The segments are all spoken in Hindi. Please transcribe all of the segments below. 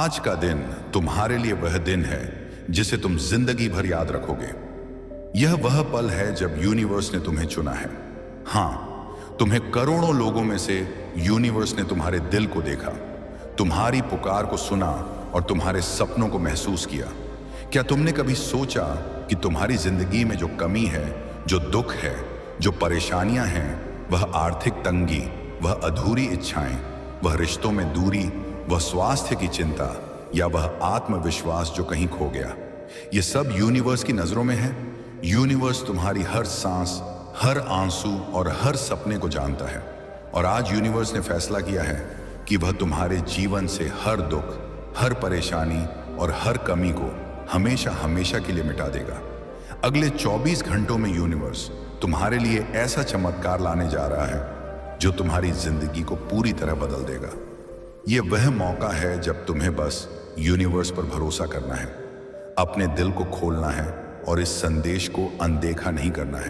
आज का दिन तुम्हारे लिए वह दिन है जिसे तुम जिंदगी भर याद रखोगे। यह वह पल है जब यूनिवर्स ने तुम्हें चुना है। हाँ, तुम्हें करोड़ों लोगों में से यूनिवर्स ने तुम्हारे दिल को देखा, तुम्हारी पुकार को सुना और तुम्हारे सपनों को महसूस किया। क्या तुमने कभी सोचा कि तुम्हारी जिंदगी में जो कमी है, जो दुख है, जो परेशानियां हैं, वह आर्थिक तंगी, वह अधूरी इच्छाएं, वह रिश्तों में दूरी, वह स्वास्थ्य की चिंता या वह आत्मविश्वास जो कहीं खो गया, ये सब यूनिवर्स की नजरों में है। यूनिवर्स तुम्हारी हर सांस, हर आंसू और हर सपने को जानता है। और आज यूनिवर्स ने फैसला किया है कि वह तुम्हारे जीवन से हर दुख, हर परेशानी और हर कमी को हमेशा हमेशा के लिए मिटा देगा। अगले 24 घंटों में यूनिवर्स तुम्हारे लिए ऐसा चमत्कार लाने जा रहा है जो तुम्हारी जिंदगी को पूरी तरह बदल देगा। ये वह मौका है जब तुम्हें बस यूनिवर्स पर भरोसा करना है, अपने दिल को खोलना है और इस संदेश को अनदेखा नहीं करना है,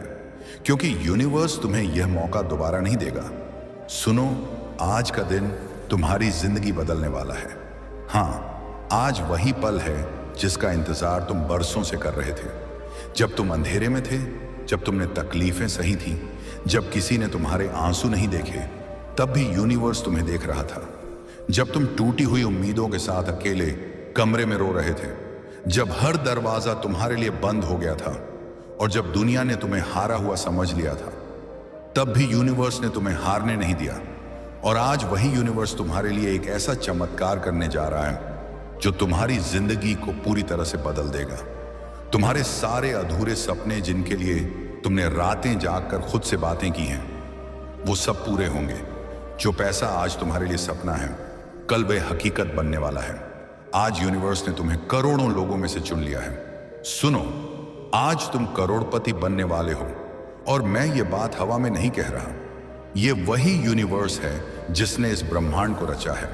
क्योंकि यूनिवर्स तुम्हें यह मौका दोबारा नहीं देगा। सुनो, आज का दिन तुम्हारी जिंदगी बदलने वाला है। हाँ, आज वही पल है जिसका इंतजार तुम बरसों से कर रहे थे। जब तुम अंधेरे में थे, जब तुमने तकलीफें सही थी, जब किसी ने तुम्हारे आंसू नहीं देखे, तब भी यूनिवर्स तुम्हें देख रहा था। जब तुम टूटी हुई उम्मीदों के साथ अकेले कमरे में रो रहे थे, जब हर दरवाजा तुम्हारे लिए बंद हो गया था और जब दुनिया ने तुम्हें हारा हुआ समझ लिया था, तब भी यूनिवर्स ने तुम्हें हारने नहीं दिया। और आज वही यूनिवर्स तुम्हारे लिए एक ऐसा चमत्कार करने जा रहा है जो तुम्हारी जिंदगी को पूरी तरह से बदल देगा। तुम्हारे सारे अधूरे सपने, जिनके लिए तुमने रातें जागकर खुद से बातें की हैं, वो सब पूरे होंगे। जो पैसा आज तुम्हारे लिए सपना है, कल वह हकीकत बनने वाला है। आज यूनिवर्स ने तुम्हें करोड़ों लोगों में से चुन लिया है। सुनो, आज तुम करोड़पति बनने वाले हो। और मैं ये बात हवा में नहीं कह रहा, ये वही यूनिवर्स है जिसने इस ब्रह्मांड को रचा है,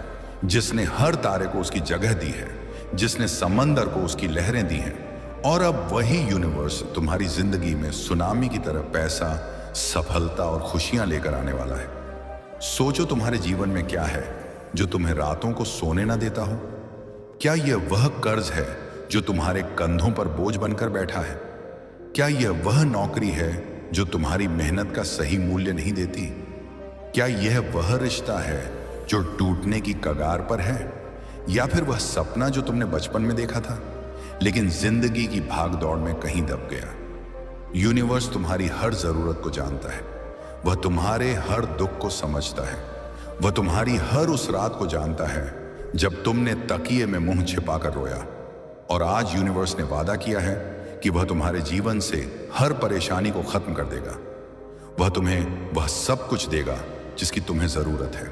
जिसने हर तारे को उसकी जगह दी है, जिसने समंदर को उसकी लहरें दी हैं। और अब वही यूनिवर्स तुम्हारी जिंदगी में सुनामी की तरह पैसा, सफलता और खुशियां लेकर आने वाला है। सोचो, तुम्हारे जीवन में क्या है जो तुम्हें रातों को सोने ना देता हो? क्या यह वह कर्ज है जो तुम्हारे कंधों पर बोझ बनकर बैठा है? क्या यह वह नौकरी है जो तुम्हारी मेहनत का सही मूल्य नहीं देती? क्या यह वह रिश्ता है जो टूटने की कगार पर है? या फिर वह सपना जो तुमने बचपन में देखा था लेकिन जिंदगी की भागदौड़ में कहीं दब गया? यूनिवर्स तुम्हारी हर जरूरत को जानता है, वह तुम्हारे हर दुख को समझता है, वह तुम्हारी हर उस रात को जानता है जब तुमने तकिए में मुंह छिपाकर रोया। और आज यूनिवर्स ने वादा किया है कि वह तुम्हारे जीवन से हर परेशानी को खत्म कर देगा। वह तुम्हें वह सब कुछ देगा जिसकी तुम्हें जरूरत है,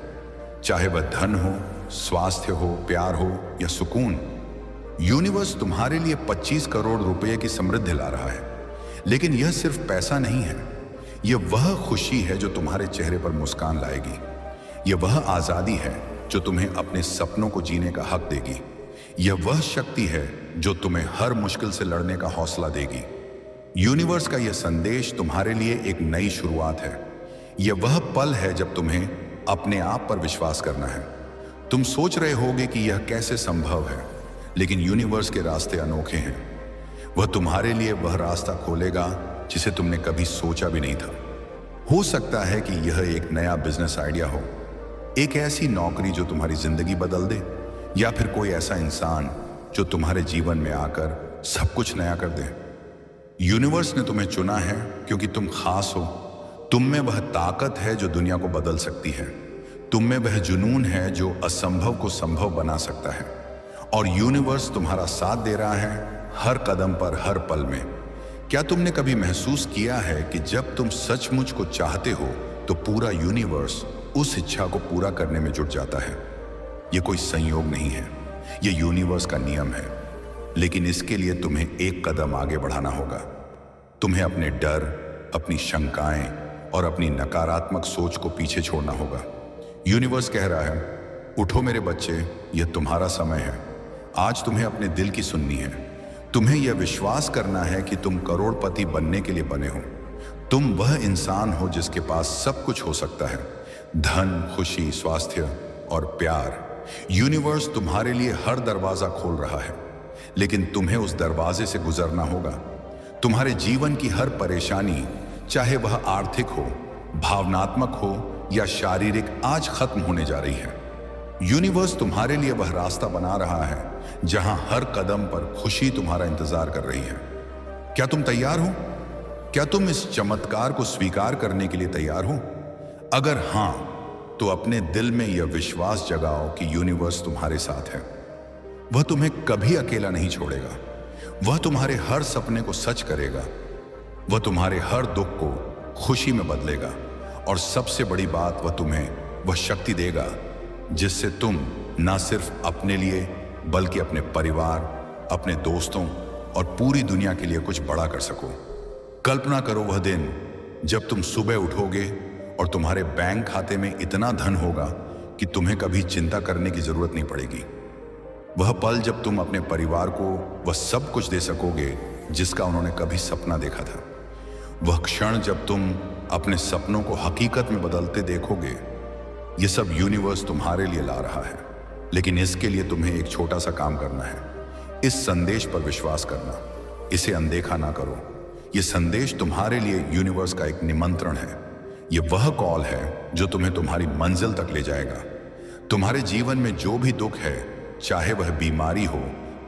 चाहे वह धन हो, स्वास्थ्य हो, प्यार हो या सुकून। यूनिवर्स तुम्हारे लिए 25 करोड़ रुपए की समृद्धि ला रहा है, लेकिन यह सिर्फ पैसा नहीं है। यह वह खुशी है जो तुम्हारे चेहरे पर मुस्कान लाएगी। यह वह आजादी है जो तुम्हें अपने सपनों को जीने का हक देगी। यह वह शक्ति है जो तुम्हें हर मुश्किल से लड़ने का हौसला देगी। यूनिवर्स का यह संदेश तुम्हारे लिए एक नई शुरुआत है। यह वह पल है जब तुम्हें अपने आप पर विश्वास करना है। तुम सोच रहे होगे कि यह कैसे संभव है, लेकिन यूनिवर्स के रास्ते अनोखे हैं। वह तुम्हारे लिए वह रास्ता खोलेगा जिसे तुमने कभी सोचा भी नहीं था। हो सकता है कि यह एक नया बिजनेस आइडिया हो, एक ऐसी नौकरी जो तुम्हारी जिंदगी बदल दे, या फिर कोई ऐसा इंसान जो तुम्हारे जीवन में आकर सब कुछ नया कर दे। यूनिवर्स ने तुम्हें चुना है क्योंकि तुम खास हो। तुम में वह ताकत है जो दुनिया को बदल सकती है। तुम में वह जुनून है जो असंभव को संभव बना सकता है। और यूनिवर्स तुम्हारा साथ दे रहा है हर कदम पर, हर पल में। क्या तुमने कभी महसूस किया है कि जब तुम सचमुच को चाहते हो तो पूरा यूनिवर्स उस इच्छा को पूरा करने में जुट जाता है? यह कोई संयोग नहीं है, यह यूनिवर्स का नियम है। लेकिन इसके लिए तुम्हें एक कदम आगे बढ़ाना होगा। तुम्हें अपने डर, अपनी शंकाएं और अपनी नकारात्मक सोच को पीछे छोड़ना होगा। यूनिवर्स कह रहा है, उठो मेरे बच्चे, यह तुम्हारा समय है। आज तुम्हें अपने दिल की सुननी है। तुम्हें यह विश्वास करना है कि तुम करोड़पति बनने के लिए बने हो। तुम वह इंसान हो जिसके पास सब कुछ हो सकता है, धन, खुशी, स्वास्थ्य और प्यार। यूनिवर्स तुम्हारे लिए हर दरवाजा खोल रहा है, लेकिन तुम्हें उस दरवाजे से गुजरना होगा। तुम्हारे जीवन की हर परेशानी, चाहे वह आर्थिक हो, भावनात्मक हो या शारीरिक, आज खत्म होने जा रही है। यूनिवर्स तुम्हारे लिए वह रास्ता बना रहा है जहां हर कदम पर खुशी तुम्हारा इंतजार कर रही है। क्या तुम तैयार हो? क्या तुम इस चमत्कार को स्वीकार करने के लिए तैयार हो? अगर हां, तो अपने दिल में यह विश्वास जगाओ कि यूनिवर्स तुम्हारे साथ है। वह तुम्हें कभी अकेला नहीं छोड़ेगा। वह तुम्हारे हर सपने को सच करेगा। वह तुम्हारे हर दुख को खुशी में बदलेगा। और सबसे बड़ी बात, वह तुम्हें वह शक्ति देगा जिससे तुम ना सिर्फ अपने लिए बल्कि अपने परिवार, अपने दोस्तों और पूरी दुनिया के लिए कुछ बड़ा कर सको। कल्पना करो वह दिन जब तुम सुबह उठोगे और तुम्हारे बैंक खाते में इतना धन होगा कि तुम्हें कभी चिंता करने की जरूरत नहीं पड़ेगी। वह पल जब तुम अपने परिवार को वह सब कुछ दे सकोगे जिसका उन्होंने कभी सपना देखा था। वह क्षण जब तुम अपने सपनों को हकीकत में बदलते देखोगे। यह सब यूनिवर्स तुम्हारे लिए ला रहा है, लेकिन इसके लिए तुम्हें एक छोटा सा काम करना है। इस संदेश पर विश्वास करना, इसे अनदेखा ना करो। यह संदेश तुम्हारे लिए यूनिवर्स का एक निमंत्रण है। यह वह कॉल है जो तुम्हें तुम्हारी मंजिल तक ले जाएगा। तुम्हारे जीवन में जो भी दुख है, चाहे वह बीमारी हो,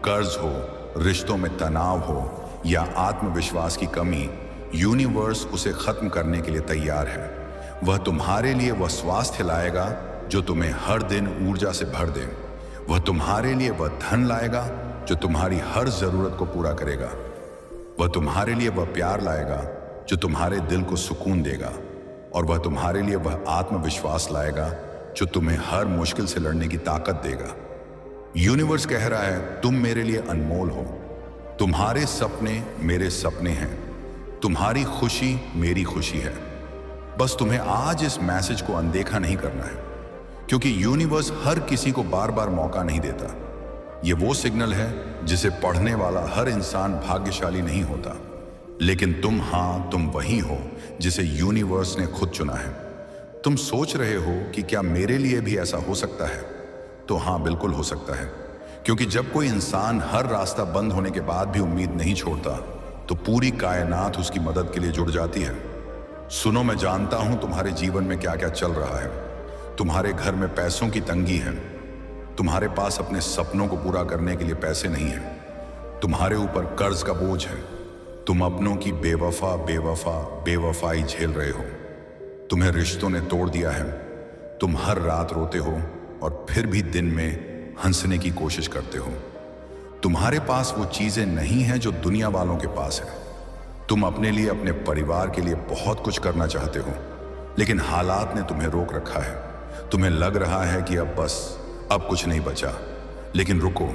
कर्ज हो, रिश्तों में तनाव हो या आत्मविश्वास की कमी, यूनिवर्स उसे खत्म करने के लिए तैयार है। वह तुम्हारे लिए वह स्वास्थ्य लाएगा जो तुम्हें हर दिन ऊर्जा से भर दे। वह तुम्हारे लिए वह धन लाएगा जो तुम्हारी हर जरूरत को पूरा करेगा। वह तुम्हारे लिए वह प्यार लाएगा जो तुम्हारे दिल को सुकून देगा। और वह तुम्हारे लिए वह आत्मविश्वास लाएगा जो तुम्हें हर मुश्किल से लड़ने की ताकत देगा। यूनिवर्स कह रहा है, तुम मेरे लिए अनमोल हो। तुम्हारे सपने मेरे सपने हैं। तुम्हारी खुशी मेरी खुशी है। बस तुम्हें आज इस मैसेज को अनदेखा नहीं करना है, क्योंकि यूनिवर्स हर किसी को बार बार मौका नहीं देता। यह वो सिग्नल है जिसे पढ़ने वाला हर इंसान भाग्यशाली नहीं होता, लेकिन तुम वही हो जिसे यूनिवर्स ने खुद चुना है। तुम सोच रहे हो कि क्या मेरे लिए भी ऐसा हो सकता है? तो हाँ, बिल्कुल हो सकता है, क्योंकि जब कोई इंसान हर रास्ता बंद होने के बाद भी उम्मीद नहीं छोड़ता, तो पूरी कायनात उसकी मदद के लिए जुड़ जाती है। सुनो, मैं जानता हूं तुम्हारे जीवन में क्या क्या चल रहा है। तुम्हारे घर में पैसों की तंगी है। तुम्हारे पास अपने सपनों को पूरा करने के लिए पैसे नहीं है। तुम्हारे ऊपर कर्ज का बोझ है। तुम अपनों की बेवफाई झेल रहे हो। तुम्हें रिश्तों ने तोड़ दिया है। तुम हर रात रोते हो और फिर भी दिन में हंसने की कोशिश करते हो। तुम्हारे पास वो चीजें नहीं हैं जो दुनिया वालों के पास है। तुम अपने लिए, अपने परिवार के लिए बहुत कुछ करना चाहते हो, लेकिन हालात ने तुम्हें रोक रखा है। तुम्हें लग रहा है कि अब कुछ नहीं बचा, लेकिन रुको,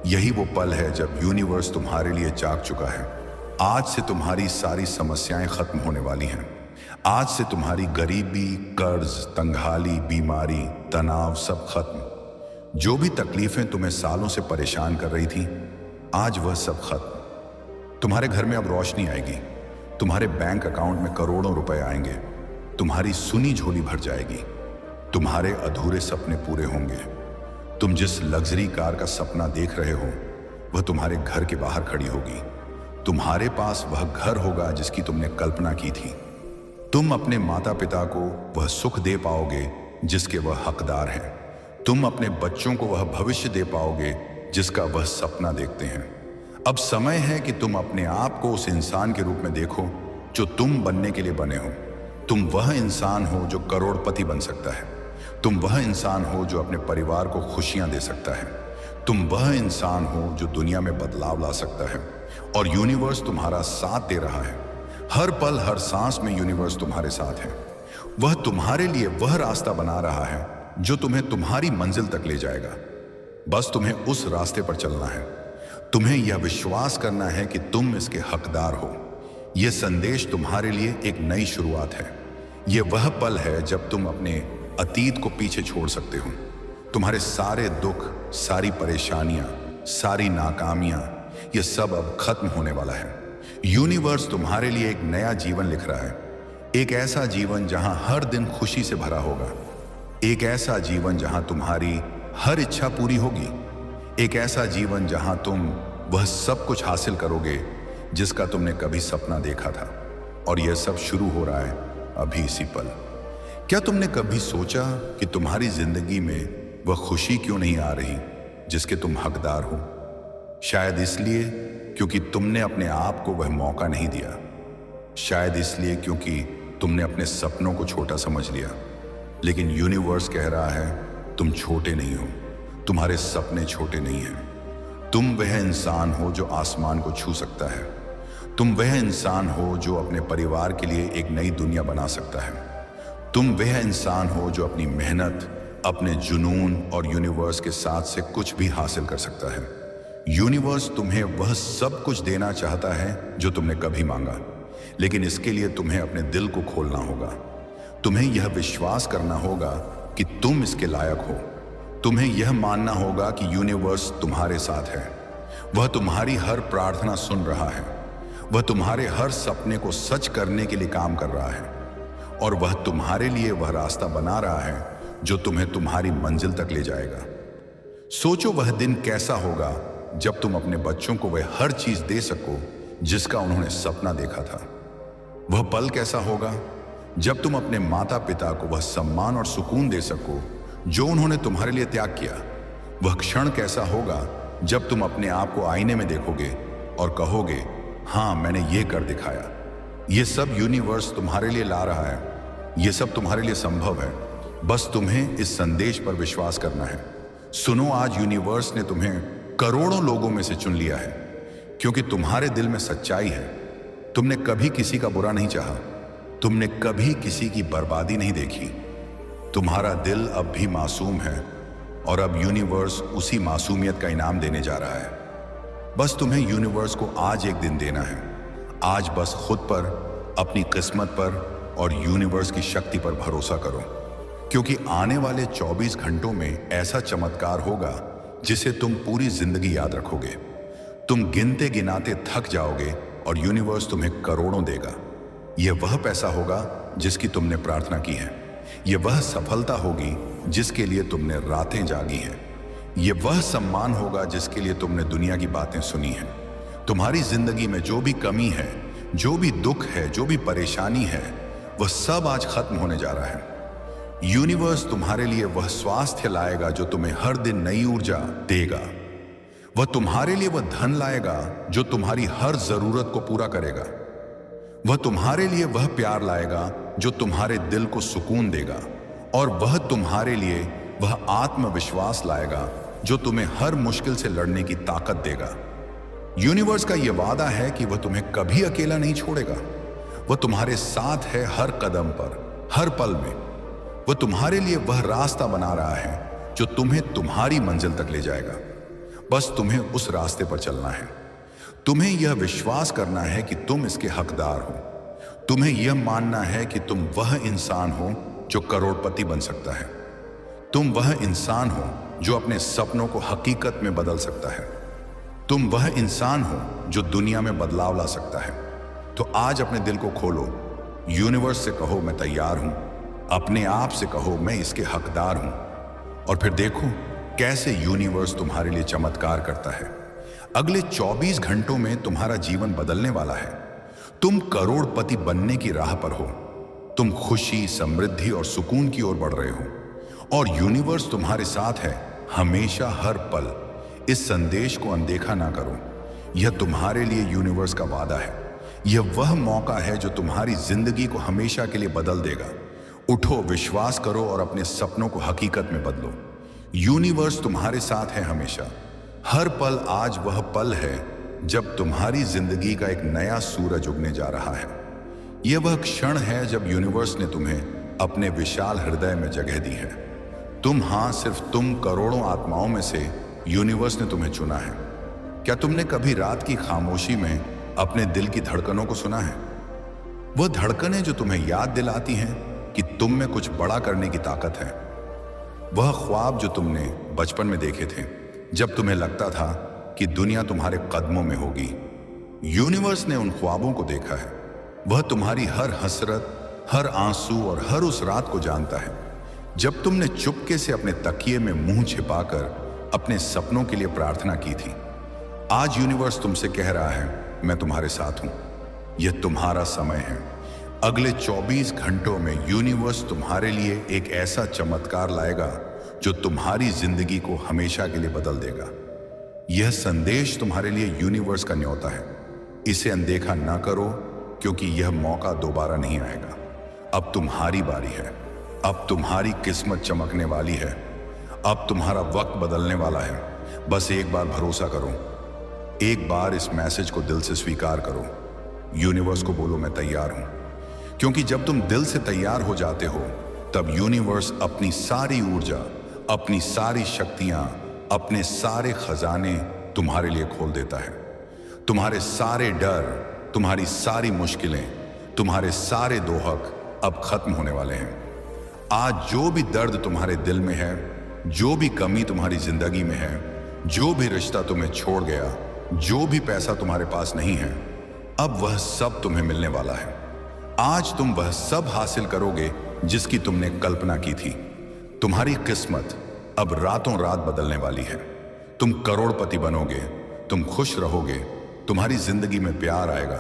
यही वो पल है जब यूनिवर्स तुम्हारे लिए जाग चुका है। आज से तुम्हारी सारी समस्याएं खत्म होने वाली हैं। आज से तुम्हारी गरीबी, कर्ज, तंगहाली, बीमारी, तनाव सब खत्म। जो भी तकलीफें तुम्हें सालों से परेशान कर रही थी, आज वह सब खत्म। तुम्हारे घर में अब रोशनी आएगी। तुम्हारे बैंक अकाउंट में करोड़ों रुपए आएंगे। तुम्हारी सुनी झोली भर जाएगी। तुम्हारे अधूरे सपने पूरे होंगे। तुम जिस लग्जरी कार का सपना देख रहे हो, वह तुम्हारे घर के बाहर खड़ी होगी। तुम्हारे पास वह घर होगा जिसकी तुमने कल्पना की थी। तुम अपने माता पिता को वह सुख दे पाओगे जिसके वह हकदार हैं। तुम अपने बच्चों को वह भविष्य दे पाओगे जिसका वह सपना देखते हैं। अब समय है कि तुम अपने आप को उस इंसान के रूप में देखो जो तुम बनने के लिए बने हो। तुम वह इंसान हो जो करोड़पति बन सकता है। तुम वह इंसान हो जो अपने परिवार को खुशियां दे सकता है। तुम वह इंसान हो जो दुनिया में बदलाव ला सकता है। और यूनिवर्स तुम्हारा साथ दे रहा है। हर पल, हर सांस में यूनिवर्स तुम्हारे साथ है। वह तुम्हारे लिए वह रास्ता बना रहा है जो तुम्हें तुम्हारी मंजिल तक ले जाएगा। बस तुम्हें उस रास्ते पर चलना है। तुम्हें यह विश्वास करना है कि तुम इसके हकदार हो। यह संदेश तुम्हारे लिए एक नई शुरुआत है। यह वह पल है जब तुम अपने अतीत को पीछे छोड़ सकते हो। तुम्हारे सारे दुख, सारी परेशानियां, सारी नाकामियां, यह सब अब खत्म होने वाला है। यूनिवर्स तुम्हारे लिए एक नया जीवन लिख रहा है। एक ऐसा जीवन जहां हर दिन खुशी से भरा होगा। एक ऐसा जीवन जहां तुम्हारी हर इच्छा पूरी होगी। एक ऐसा जीवन जहां तुम वह सब कुछ हासिल करोगे जिसका तुमने कभी सपना देखा था। और यह सब शुरू हो रहा है अभी इसी पल। क्या तुमने कभी सोचा कि तुम्हारी जिंदगी में वह खुशी क्यों नहीं आ रही जिसके तुम हकदार हो? शायद इसलिए क्योंकि तुमने अपने आप को वह मौका नहीं दिया। शायद इसलिए क्योंकि तुमने अपने सपनों को छोटा समझ लिया। लेकिन यूनिवर्स कह रहा है तुम छोटे नहीं हो, तुम्हारे सपने छोटे नहीं हैं। तुम वह इंसान हो जो आसमान को छू सकता है। तुम वह इंसान हो जो अपने परिवार के लिए एक नई दुनिया बना सकता है। तुम वह इंसान हो जो अपनी मेहनत, अपने जुनून और यूनिवर्स के साथ से कुछ भी हासिल कर सकता है। यूनिवर्स तुम्हें वह सब कुछ देना चाहता है जो तुमने कभी मांगा, लेकिन इसके लिए तुम्हें अपने दिल को खोलना होगा। तुम्हें यह विश्वास करना होगा कि तुम इसके लायक हो। तुम्हें यह मानना होगा कि यूनिवर्स तुम्हारे साथ है। वह तुम्हारी हर प्रार्थना सुन रहा है। वह तुम्हारे हर सपने को सच करने के लिए काम कर रहा है। और वह तुम्हारे लिए वह रास्ता बना रहा है जो तुम्हें तुम्हारी मंजिल तक ले जाएगा। सोचो वह दिन कैसा होगा जब तुम अपने बच्चों को वह हर चीज दे सको जिसका उन्होंने सपना देखा था। वह पल कैसा होगा जब तुम अपने माता पिता को वह सम्मान और सुकून दे सको जो उन्होंने तुम्हारे लिए त्याग किया। वह क्षण कैसा होगा जब तुम अपने आप को आईने में देखोगे और कहोगे, हाँ मैंने ये कर दिखाया। ये सब यूनिवर्स तुम्हारे लिए ला रहा है। ये सब तुम्हारे लिए संभव है। बस तुम्हें इस संदेश पर विश्वास करना है। सुनो, आज यूनिवर्स ने तुम्हें करोड़ों लोगों में से चुन लिया है क्योंकि तुम्हारे दिल में सच्चाई है। तुमने कभी किसी का बुरा नहीं चाहा। तुमने कभी किसी की बर्बादी नहीं देखी। तुम्हारा दिल अब भी मासूम है और अब यूनिवर्स उसी मासूमियत का इनाम देने जा रहा है। बस तुम्हें यूनिवर्स को आज एक दिन देना है। आज बस खुद पर, अपनी किस्मत पर और यूनिवर्स की शक्ति पर भरोसा करो, क्योंकि आने वाले 24 घंटों में ऐसा चमत्कार होगा जिसे तुम पूरी जिंदगी याद रखोगे। तुम गिनते गिनाते थक जाओगे और यूनिवर्स तुम्हें करोड़ों देगा। यह वह पैसा होगा जिसकी तुमने प्रार्थना की है। यह वह सफलता होगी जिसके लिए तुमने रातें जागी हैं। यह वह सम्मान होगा जिसके लिए तुमने दुनिया की बातें सुनी हैं। तुम्हारी जिंदगी में जो भी कमी है, जो भी दुख है, जो भी परेशानी है, वह सब आज खत्म होने जा रहा है। यूनिवर्स तुम्हारे लिए वह स्वास्थ्य लाएगा जो तुम्हें हर दिन नई ऊर्जा देगा। वह तुम्हारे लिए वह धन लाएगा जो तुम्हारी हर जरूरत को पूरा करेगा। वह तुम्हारे लिए वह प्यार लाएगा जो तुम्हारे दिल को सुकून देगा। और वह तुम्हारे लिए वह आत्मविश्वास लाएगा जो तुम्हें हर मुश्किल से लड़ने की ताकत देगा। यूनिवर्स का यह वादा है कि वह तुम्हें कभी अकेला नहीं छोड़ेगा। वह तुम्हारे साथ है हर कदम पर, हर पल में। वह तुम्हारे लिए वह रास्ता बना रहा है जो तुम्हें तुम्हारी मंजिल तक ले जाएगा। बस तुम्हें उस रास्ते पर चलना है। तुम्हें यह विश्वास करना है कि तुम इसके हकदार हो। तुम्हें यह मानना है कि तुम वह इंसान हो जो करोड़पति बन सकता है। तुम वह इंसान हो जो अपने सपनों को हकीकत में बदल सकता है। तुम वह इंसान हो जो दुनिया में बदलाव ला सकता है। तो आज अपने दिल को खोलो। यूनिवर्स से कहो, मैं तैयार हूं। अपने आप से कहो, मैं इसके हकदार हूं। और फिर देखो कैसे यूनिवर्स तुम्हारे लिए चमत्कार करता है। अगले 24 घंटों में तुम्हारा जीवन बदलने वाला है। तुम करोड़पति बनने की राह पर हो। तुम खुशी, समृद्धि और सुकून की ओर बढ़ रहे हो और यूनिवर्स तुम्हारे साथ है हमेशा, हर पल। इस संदेश को अनदेखा ना करो। यह तुम्हारे लिए यूनिवर्स का वादा है। यह वह मौका है जो तुम्हारी जिंदगी को हमेशा के लिए बदल देगा। उठो, विश्वास करो और अपने सपनों को हकीकत में बदलो। यूनिवर्स तुम्हारे साथ है हमेशा, हर पल। आज वह पल है जब तुम्हारी जिंदगी का एक नया सूरज उगने जा रहा है। यह वह क्षण है जब यूनिवर्स ने तुम्हें अपने विशाल हृदय में जगह दी है। तुम, हाँ सिर्फ तुम, करोड़ों आत्माओं में से यूनिवर्स ने तुम्हें चुना है। क्या तुमने कभी रात की खामोशी में अपने दिल की धड़कनों को सुना है? वह धड़कनें जो तुम्हें याद दिलाती हैं कि तुम में कुछ बड़ा करने की ताकत है। वह ख्वाब जो तुमने बचपन में देखे थे जब तुम्हें लगता था कि दुनिया तुम्हारे कदमों में होगी। यूनिवर्स ने उन ख्वाबों को देखा है। वह तुम्हारी हर हसरत, हर आंसू और हर उस रात को जानता है जब तुमने चुपके से अपने तकिए में मुंह छिपाकर अपने सपनों के लिए प्रार्थना की थी। आज यूनिवर्स तुमसे कह रहा है, मैं तुम्हारे साथ हूं। यह तुम्हारा समय है। अगले 24 घंटों में यूनिवर्स तुम्हारे लिए एक ऐसा चमत्कार लाएगा जो तुम्हारी जिंदगी को हमेशा के लिए बदल देगा। यह संदेश तुम्हारे लिए यूनिवर्स का न्योता है। इसे अनदेखा ना करो, क्योंकि यह मौका दोबारा नहीं आएगा। अब तुम्हारी बारी है। अब तुम्हारी किस्मत चमकने वाली है। अब तुम्हारा वक्त बदलने वाला है। बस एक बार भरोसा करो। एक बार इस मैसेज को दिल से स्वीकार करो। यूनिवर्स को बोलो, मैं तैयार हूं। क्योंकि जब तुम दिल से तैयार हो जाते हो, तब यूनिवर्स अपनी सारी ऊर्जा, अपनी सारी शक्तियां, अपने सारे खजाने तुम्हारे लिए खोल देता है। तुम्हारे सारे डर, तुम्हारी सारी मुश्किलें, तुम्हारे सारे दोहक अब खत्म होने वाले हैं। आज जो भी दर्द तुम्हारे दिल में है, जो भी कमी तुम्हारी जिंदगी में है, जो भी रिश्ता तुम्हें छोड़ गया, जो भी पैसा तुम्हारे पास नहीं है, अब वह सब तुम्हें मिलने वाला है। आज तुम वह सब हासिल करोगे जिसकी तुमने कल्पना की थी। तुम्हारी किस्मत अब रातों रात बदलने वाली है। तुम करोड़पति बनोगे, तुम खुश रहोगे, तुम्हारी जिंदगी में प्यार आएगा,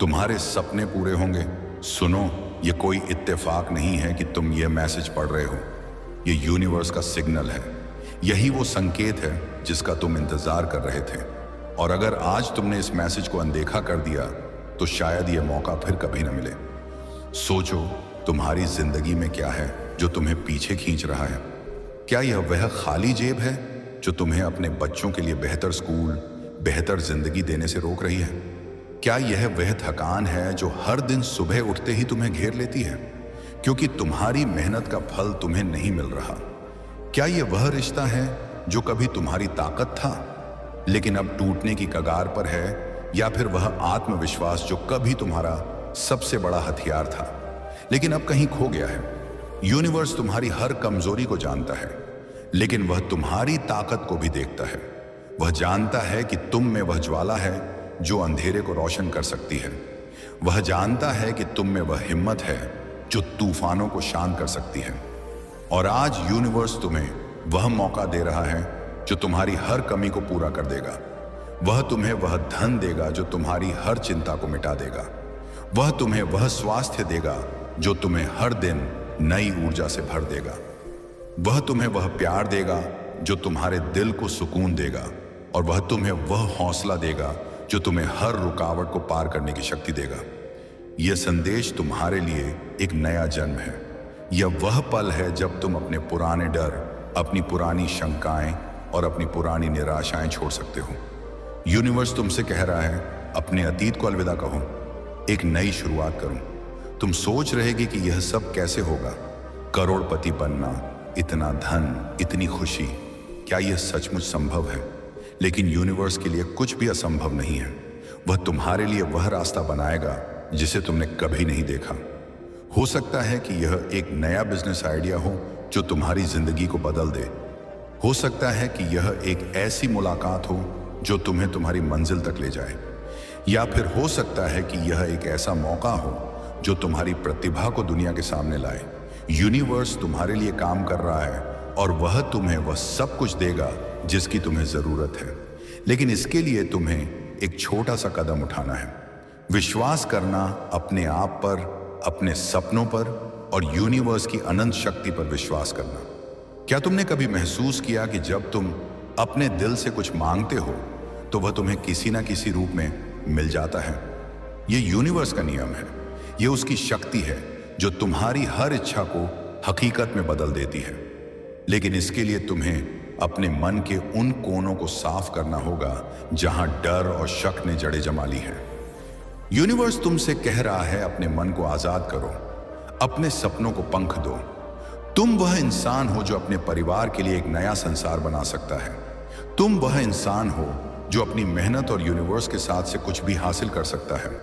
तुम्हारे सपने पूरे होंगे। सुनो, ये कोई इत्तेफाक नहीं है कि तुम ये मैसेज पढ़ रहे हो। ये यूनिवर्स का सिग्नल है। यही वो संकेत है जिसका तुम इंतजार कर रहे थे। और अगर आज तुमने इस मैसेज को अनदेखा कर दिया, तो शायद ये मौका फिर कभी न मिले। सोचो, तुम्हारी जिंदगी में क्या है जो तुम्हें पीछे खींच रहा है? क्या यह वह खाली जेब है जो तुम्हें अपने बच्चों के लिए बेहतर स्कूल, बेहतर जिंदगी देने से रोक रही है? क्या यह वह थकान है जो हर दिन सुबह उठते ही तुम्हें घेर लेती है, क्योंकि तुम्हारी मेहनत का फल तुम्हें नहीं मिल रहा? क्या यह वह रिश्ता है जो कभी तुम्हारी ताकत था, लेकिन अब टूटने की कगार पर है? या फिर वह आत्मविश्वास जो कभी तुम्हारा सबसे बड़ा हथियार था, लेकिन अब कहीं खो गया है? यूनिवर्स तुम्हारी हर कमजोरी को जानता है, लेकिन वह तुम्हारी ताकत को भी देखता है। वह जानता है कि तुम में वह ज्वाला है जो अंधेरे को रोशन कर सकती है। वह जानता है कि तुम में वह हिम्मत है जो तूफानों को शांत कर सकती है। और आज यूनिवर्स तुम्हें वह मौका दे रहा है जो तुम्हारी हर कमी को पूरा कर देगा। वह तुम्हें वह धन देगा जो तुम्हारी हर चिंता को मिटा देगा। वह तुम्हें वह स्वास्थ्य देगा जो तुम्हें हर दिन नई ऊर्जा से भर देगा। वह तुम्हें वह प्यार देगा जो तुम्हारे दिल को सुकून देगा। और वह तुम्हें वह हौसला देगा जो तुम्हें हर रुकावट को पार करने की शक्ति देगा। यह संदेश तुम्हारे लिए एक नया जन्म है। यह वह पल है जब तुम अपने पुराने डर, अपनी पुरानी शंकाएं और अपनी पुरानी निराशाएं छोड़ सकते हो। यूनिवर्स तुमसे कह रहा है, अपने अतीत को अलविदा कहो, एक नई शुरुआत करूं। तुम सोच रहेगी कि यह सब कैसे होगा? करोड़पति बनना, इतना धन, इतनी खुशी, क्या यह सचमुच संभव है? लेकिन यूनिवर्स के लिए कुछ भी असंभव नहीं है। वह तुम्हारे लिए वह रास्ता बनाएगा जिसे तुमने कभी नहीं देखा। हो सकता है कि यह एक नया बिजनेस आइडिया हो जो तुम्हारी जिंदगी को बदल दे। हो सकता है कि यह एक ऐसी मुलाकात हो जो तुम्हें तुम्हारी मंजिल तक ले जाए। या फिर हो सकता है कि यह एक ऐसा मौका हो जो तुम्हारी प्रतिभा को दुनिया के सामने लाए। यूनिवर्स तुम्हारे लिए काम कर रहा है और वह तुम्हें वह सब कुछ देगा जिसकी तुम्हें जरूरत है। लेकिन इसके लिए तुम्हें एक छोटा सा कदम उठाना है। विश्वास करना अपने आप पर, अपने सपनों पर और यूनिवर्स की अनंत शक्ति पर विश्वास करना। क्या तुमने कभी महसूस किया कि जब तुम अपने दिल से कुछ मांगते हो तो वह तुम्हें किसी ना किसी रूप में मिल जाता है? यह यूनिवर्स का नियम है। यह उसकी शक्ति है जो तुम्हारी हर इच्छा को हकीकत में बदल देती है। लेकिन इसके लिए तुम्हें अपने मन के उन कोनों को साफ करना होगा जहां डर और शक ने जड़ें जमा ली है। यूनिवर्स तुमसे कह रहा है, अपने मन को आजाद करो, अपने सपनों को पंख दो। तुम वह इंसान हो जो अपने परिवार के लिए एक नया संसार बना सकता है। तुम वह इंसान हो जो अपनी मेहनत और यूनिवर्स के साथ से कुछ भी हासिल कर सकता है।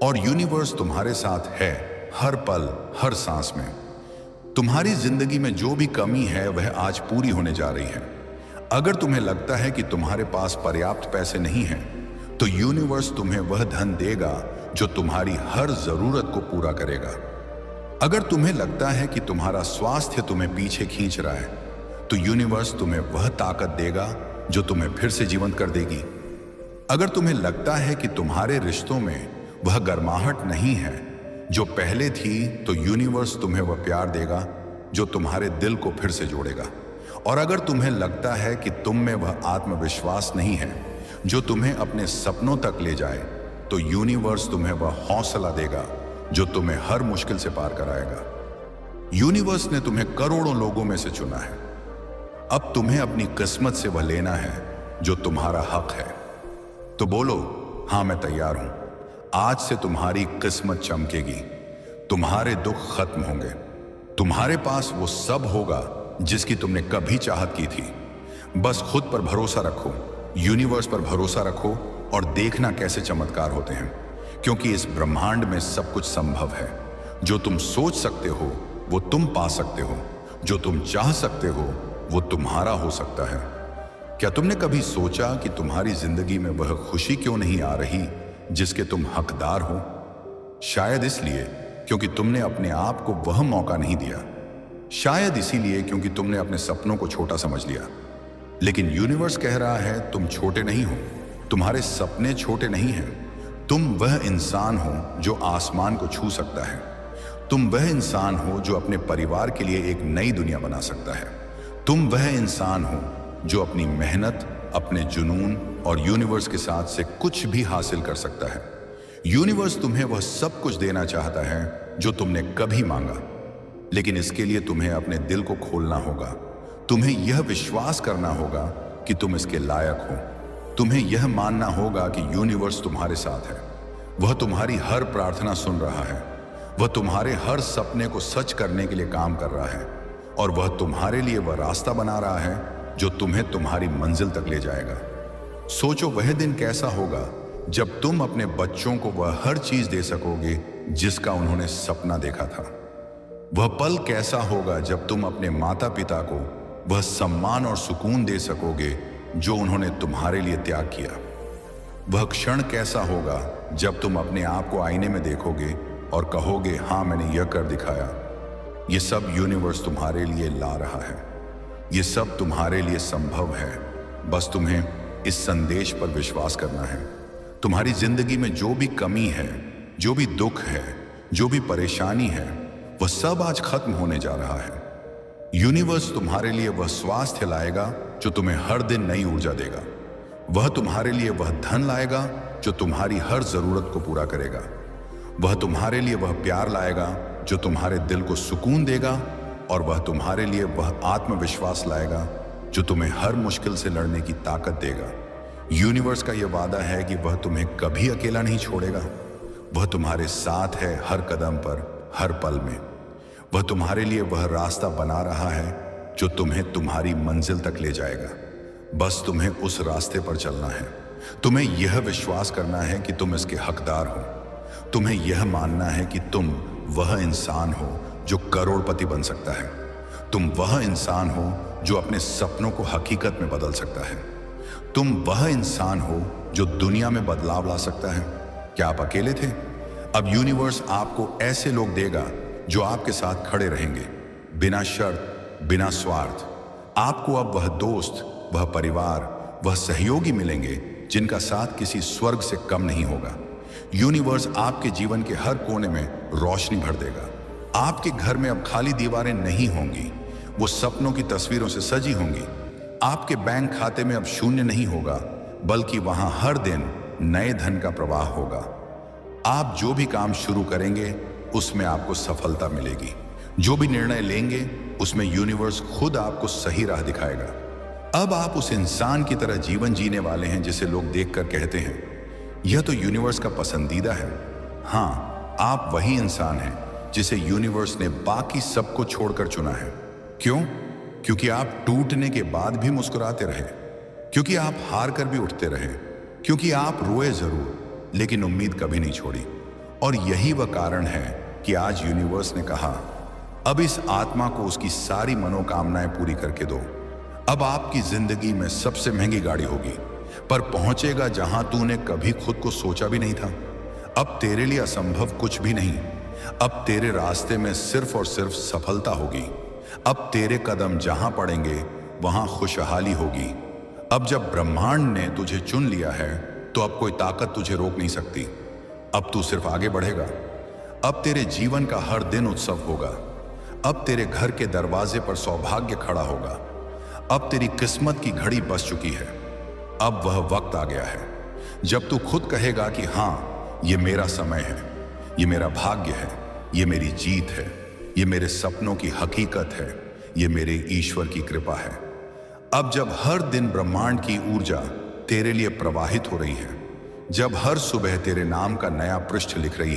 और यूनिवर्स तुम्हारे साथ है हर पल, हर सांस में। तुम्हारी जिंदगी में जो भी कमी है वह आज पूरी होने जा रही है। अगर तुम्हें लगता है कि तुम्हारे पास पर्याप्त पैसे नहीं हैं, तो यूनिवर्स तुम्हें वह धन देगा जो तुम्हारी हर जरूरत को पूरा करेगा। अगर तुम्हें लगता है कि तुम्हारा स्वास्थ्य तुम्हें पीछे खींच रहा है तो यूनिवर्स तुम्हें वह ताकत देगा जो तुम्हें फिर से जीवंत कर देगी। अगर तुम्हें लगता है कि तुम्हारे रिश्तों में वह गर्माहट नहीं है जो पहले थी तो यूनिवर्स तुम्हें वह प्यार देगा जो तुम्हारे दिल को फिर से जोड़ेगा। और अगर तुम्हें लगता है कि तुम में वह आत्मविश्वास नहीं है जो तुम्हें अपने सपनों तक ले जाए तो यूनिवर्स तुम्हें वह हौसला देगा जो तुम्हें हर मुश्किल से पार कराएगा। यूनिवर्स ने तुम्हें करोड़ों लोगों में से चुना है। अब तुम्हें अपनी किस्मत से वह लेना है जो तुम्हारा हक है। तो बोलो, हाँ मैं तैयार हूं। आज से तुम्हारी किस्मत चमकेगी, तुम्हारे दुख खत्म होंगे, तुम्हारे पास वो सब होगा जिसकी तुमने कभी चाहत की थी। बस खुद पर भरोसा रखो, यूनिवर्स पर भरोसा रखो और देखना कैसे चमत्कार होते हैं, क्योंकि इस ब्रह्मांड में सब कुछ संभव है। जो तुम सोच सकते हो वो तुम पा सकते हो, जो तुम चाह सकते हो वो तुम्हारा हो सकता है। क्या तुमने कभी सोचा कि तुम्हारी जिंदगी में वह खुशी क्यों नहीं आ रही जिसके तुम हकदार हो? शायद इसलिए क्योंकि तुमने अपने आप को वह मौका नहीं दिया, शायद इसीलिए क्योंकि तुमने अपने सपनों को छोटा समझ लिया। लेकिन यूनिवर्स कह रहा है तुम छोटे नहीं हो, तुम्हारे सपने छोटे नहीं हैं। तुम वह इंसान हो जो आसमान को छू सकता है, तुम वह इंसान हो जो अपने परिवार के लिए एक नई दुनिया बना सकता है, तुम वह इंसान हो जो अपनी मेहनत, अपने जुनून और यूनिवर्स के साथ से कुछ भी हासिल कर सकता है। यूनिवर्स तुम्हें वह सब कुछ देना चाहता है जो तुमने कभी मांगा, लेकिन इसके लिए तुम्हें अपने दिल को खोलना होगा। तुम्हें यह विश्वास करना होगा कि तुम इसके लायक हो। तुम्हें यह मानना होगा कि यूनिवर्स तुम्हारे साथ है, वह तुम्हारी हर प्रार्थना सुन रहा है, वह तुम्हारे हर सपने को सच करने के लिए काम कर रहा है और वह तुम्हारे लिए वह रास्ता बना रहा है जो तुम्हें तुम्हारी मंजिल तक ले जाएगा। सोचो वह दिन कैसा होगा जब तुम अपने बच्चों को वह हर चीज दे सकोगे जिसका उन्होंने सपना देखा था। वह पल कैसा होगा जब तुम अपने माता पिता को वह सम्मान और सुकून दे सकोगे जो उन्होंने तुम्हारे लिए त्याग किया। वह क्षण कैसा होगा जब तुम अपने आप को आईने में देखोगे और कहोगे, हाँ मैंने यह कर दिखाया। ये सब यूनिवर्स तुम्हारे लिए ला रहा है, ये सब तुम्हारे लिए संभव है। बस तुम्हें इस संदेश पर विश्वास करना है। तुम्हारी जिंदगी में जो भी कमी है, जो भी दुख है, जो भी परेशानी है, वह सब आज खत्म होने जा रहा है। यूनिवर्स तुम्हारे लिए वह स्वास्थ्य लाएगा जो तुम्हें हर दिन नई ऊर्जा देगा। वह तुम्हारे लिए वह धन लाएगा जो तुम्हारी हर जरूरत को पूरा करेगा। वह तुम्हारे लिए वह प्यार लाएगा जो तुम्हारे दिल को सुकून देगा और वह तुम्हारे लिए वह आत्मविश्वास लाएगा जो तुम्हें हर मुश्किल से लड़ने की ताकत देगा। यूनिवर्स का यह वादा है कि वह तुम्हें कभी अकेला नहीं छोड़ेगा। वह तुम्हारे साथ है हर कदम पर, हर पल में। वह तुम्हारे लिए वह रास्ता बना रहा है जो तुम्हें तुम्हारी मंजिल तक ले जाएगा। बस तुम्हें उस रास्ते पर चलना है। तुम्हें यह विश्वास करना है कि तुम इसके हकदार हो। तुम्हें यह मानना है कि तुम वह इंसान हो जो करोड़पति बन सकता है। तुम वह इंसान हो जो अपने सपनों को हकीकत में बदल सकता है। तुम वह इंसान हो जो दुनिया में बदलाव ला सकता है। क्या आप अकेले थे? अब यूनिवर्स आपको ऐसे लोग देगा जो आपके साथ खड़े रहेंगे, बिना शर्त, बिना स्वार्थ। आपको अब वह दोस्त, वह परिवार, वह सहयोगी मिलेंगे जिनका साथ किसी स्वर्ग से कम नहीं होगा। यूनिवर्स आपके जीवन के हर कोने में रोशनी भर देगा। आपके घर में अब खाली दीवारें नहीं होंगी, वो सपनों की तस्वीरों से सजी होंगी। आपके बैंक खाते में अब शून्य नहीं होगा, बल्कि वहां हर दिन नए धन का प्रवाह होगा। आप जो भी काम शुरू करेंगे उसमें आपको सफलता मिलेगी। जो भी निर्णय लेंगे उसमें यूनिवर्स खुद आपको सही राह दिखाएगा। अब आप उस इंसान की तरह जीवन जीने वाले हैं जिसे लोग देखकर कहते हैं, यह तो यूनिवर्स का पसंदीदा है। हाँ, आप वही इंसान हैं जिसे यूनिवर्स ने बाकी सबको छोड़कर चुना है। क्यों? क्योंकि आप टूटने के बाद भी मुस्कुराते रहे, क्योंकि आप हार कर भी उठते रहे, क्योंकि आप रोए जरूर लेकिन उम्मीद कभी नहीं छोड़ी। और यही वह कारण है कि आज यूनिवर्स ने कहा, अब इस आत्मा को उसकी सारी मनोकामनाएं पूरी करके दो। अब आपकी जिंदगी में सबसे महंगी गाड़ी होगी, पर पहुंचेगा जहां तूने कभी खुद को सोचा भी नहीं था। अब तेरे लिए असंभव कुछ भी नहीं। अब तेरे रास्ते में सिर्फ और सिर्फ सफलता होगी। अब तेरे कदम जहां पड़ेंगे वहां खुशहाली होगी। अब जब ब्रह्मांड ने तुझे चुन लिया है तो अब कोई ताकत तुझे रोक नहीं सकती। अब तू सिर्फ आगे बढ़ेगा। अब तेरे जीवन का हर दिन उत्सव होगा। अब तेरे घर के दरवाजे पर सौभाग्य खड़ा होगा। अब तेरी किस्मत की घड़ी बस चुकी है। अब वह वक्त आ गया है जब तू खुद कहेगा कि हाँ, ये मेरा समय है, ये मेरा भाग्य है, ये मेरी जीत है, ये मेरे सपनों की हकीकत है, ये मेरे ईश्वर की कृपा है। अब जब हर दिन ब्रह्मांड की ऊर्जा तेरे लिए प्रवाहित हो रही है, जब हर सुबह तेरे नाम का नया पृष्ठ लिख रही है,